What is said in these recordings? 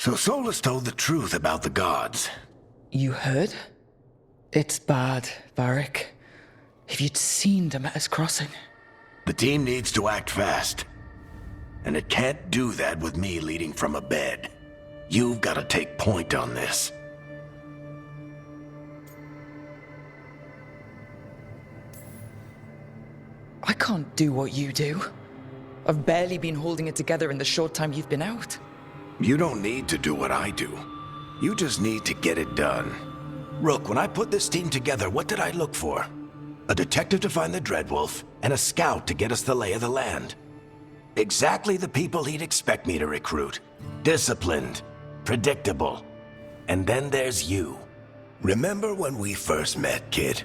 So Solus told the truth about the gods. You heard? It's bad, Varric. If you'd seen Demeter's crossing. The team needs to act fast. And it can't do that with me leading from a bed. You've got to take point on this. I can't do what you do. I've barely been holding it together in the short time you've been out. You don't need to do what I do. You just need to get it done. Rook, when I put this team together, what did I look for? A detective to find the Dreadwolf, and a scout to get us the lay of the land. Exactly the people he'd expect me to recruit. Disciplined, predictable. And then there's you. Remember when we first met, kid?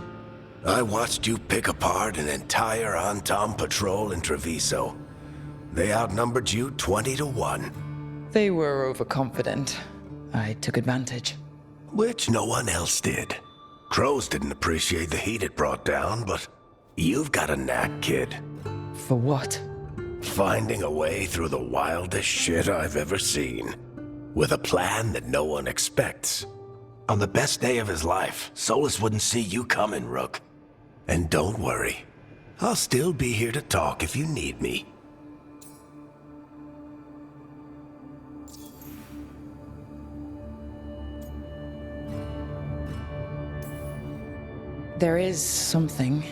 I watched you pick apart an entire Antom patrol in Treviso. They outnumbered you 20 to 1. They were overconfident. I took advantage. Which no one else did. Crows didn't appreciate the heat it brought down, but you've got a knack, kid. For what? Finding a way through the wildest shit I've ever seen. With a plan that no one expects. On the best day of his life, Solus wouldn't see you coming, Rook. And don't worry. I'll still be here to talk if you need me. There is something.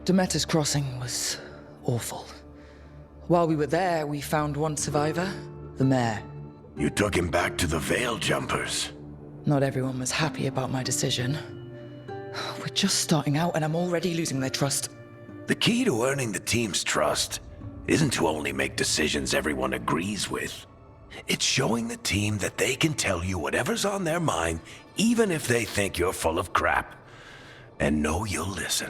Demeter's crossing was awful. While we were there, we found one survivor, the mayor. You took him back to the Veil Jumpers. Not everyone was happy about my decision. We're just starting out and I'm already losing their trust. The key to earning the team's trust isn't to only make decisions everyone agrees with. It's showing the team that they can tell you whatever's on their mind, even if they think you're full of crap. And know you'll listen.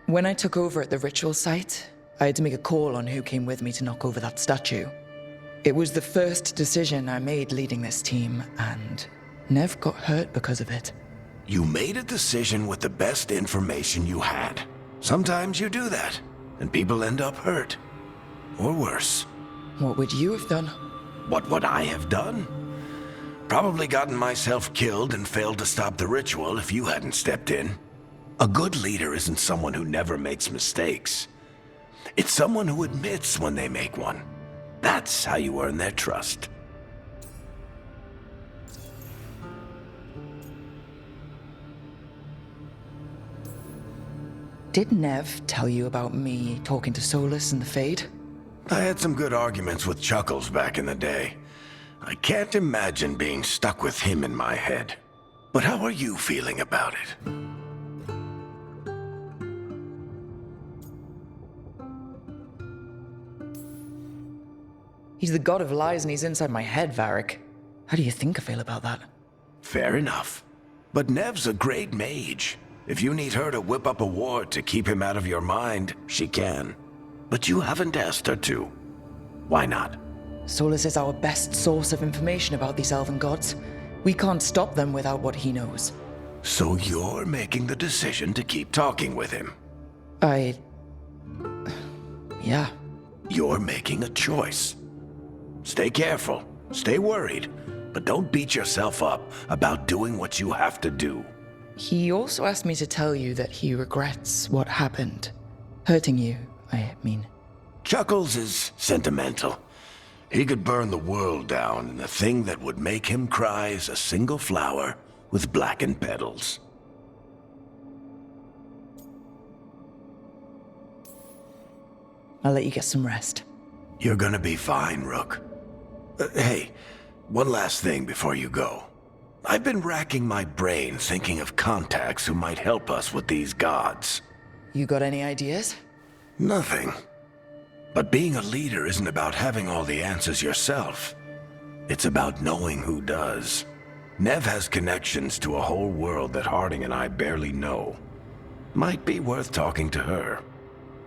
When I took over at the ritual site, I had to make a call on who came with me to knock over that statue. It was the first decision I made leading this team, and Nev got hurt because of it. You made a decision with the best information you had. Sometimes you do that, and people end up hurt. Or worse. What would you have done? What would I have done? Probably gotten myself killed and failed to stop the ritual if you hadn't stepped in. A good leader isn't someone who never makes mistakes. It's someone who admits when they make one. That's how you earn their trust. Did Nev tell you about me talking to Solus and the Fade? I had some good arguments with Chuckles back in the day. I can't imagine being stuck with him in my head. But how are you feeling about it? He's the god of lies and he's inside my head, Varric. How do you think I feel about that? Fair enough. But Nev's a great mage. If you need her to whip up a ward to keep him out of your mind, she can. But you haven't asked her to. Why not? Solus is our best source of information about these elven gods. We can't stop them without what he knows. So you're making the decision to keep talking with him? Yeah. You're making a choice. Stay careful, stay worried, but don't beat yourself up about doing what you have to do. He also asked me to tell you that he regrets what happened. Hurting you, I mean. Chuckles is sentimental. He could burn the world down, and the thing that would make him cry is a single flower with blackened petals. I'll let you get some rest. You're gonna be fine, Rook. Hey, one last thing before you go. I've been racking my brain thinking of contacts who might help us with these gods. You got any ideas? Nothing. But being a leader isn't about having all the answers yourself. It's about knowing who does. Nev has connections to a whole world that Harding and I barely know. Might be worth talking to her.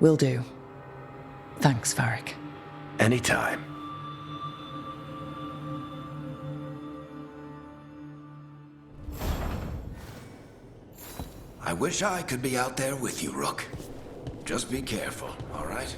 Will do. Thanks, Varric. Anytime. I wish I could be out there with you, Rook. Just be careful, all right?